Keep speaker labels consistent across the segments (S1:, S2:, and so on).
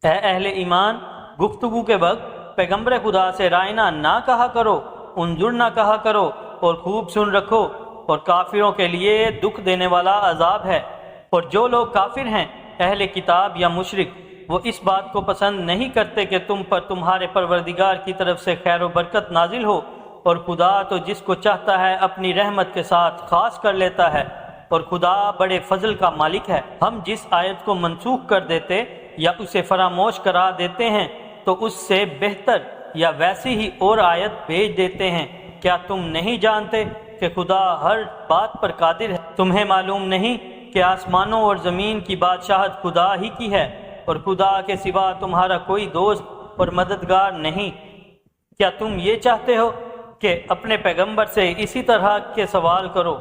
S1: اے اہل ایمان، گفتگو کے وقت پیغمبر خدا سے رائنا نہ کہا کرو، انظر نہ کہا کرو، اور خوب سن رکھو، اور کافروں کے لیے دکھ دینے والا عذاب ہے۔ اور جو لوگ کافر ہیں، اہل کتاب یا مشرک، وہ اس بات کو پسند نہیں کرتے کہ تم پر تمہارے پروردگار کی طرف سے خیر و برکت نازل ہو، اور خدا تو جس کو چاہتا ہے اپنی رحمت کے ساتھ خاص کر لیتا ہے، اور خدا بڑے فضل کا مالک ہے۔ ہم جس آیت کو منسوخ کر دیتے یا اسے فراموش کرا دیتے ہیں تو اس سے بہتر یا ویسی ہی اور آیت بھیج دیتے ہیں۔ کیا تم نہیں جانتے کہ خدا ہر بات پر قادر ہے؟ تمہیں معلوم نہیں کہ آسمانوں اور زمین کی بادشاہت خدا ہی کی ہے، اور خدا کے سوا تمہارا کوئی دوست اور مددگار نہیں۔ کیا تم یہ چاہتے ہو کہ اپنے پیغمبر سے اسی طرح کے سوال کرو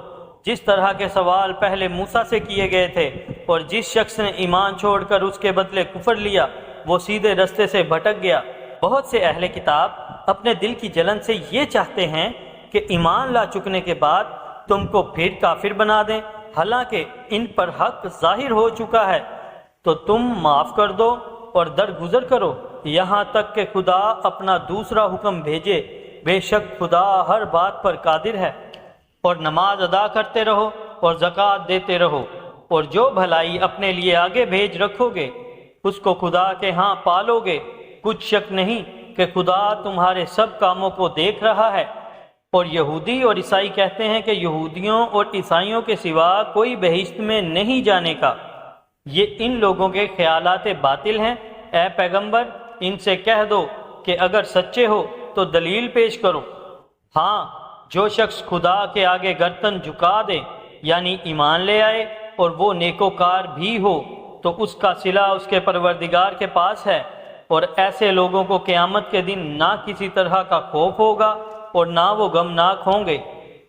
S1: جس طرح کے سوال پہلے موسیٰ سے کیے گئے تھے؟ اور جس شخص نے ایمان چھوڑ کر اس کے بدلے کفر لیا، وہ سیدھے رستے سے بھٹک گیا۔ بہت سے اہل کتاب اپنے دل کی جلن سے یہ چاہتے ہیں کہ ایمان لا چکنے کے بعد تم کو پھر کافر بنا دیں، حالانکہ ان پر حق ظاہر ہو چکا ہے۔ تو تم معاف کر دو اور درگزر کرو یہاں تک کہ خدا اپنا دوسرا حکم بھیجے۔ بے شک خدا ہر بات پر قادر ہے۔ اور نماز ادا کرتے رہو اور زکوٰۃ دیتے رہو، اور جو بھلائی اپنے لیے آگے بھیج رکھو گے اس کو خدا کے ہاں پالو گے۔ کچھ شک نہیں کہ خدا تمہارے سب کاموں کو دیکھ رہا ہے۔ اور یہودی اور عیسائی کہتے ہیں کہ یہودیوں اور عیسائیوں کے سوا کوئی بہشت میں نہیں جانے کا۔ یہ ان لوگوں کے خیالات باطل ہیں۔ اے پیغمبر، ان سے کہہ دو کہ اگر سچے ہو تو دلیل پیش کرو۔ ہاں، جو شخص خدا کے آگے گردن جھکا دے، یعنی ایمان لے آئے، اور وہ نیکوکار بھی ہو، تو اس کا صلہ اس کے پروردگار کے پاس ہے۔ اور ایسے لوگوں کو قیامت کے دن نہ کسی طرح کا خوف ہوگا اور نہ وہ غمناک ہوں گے۔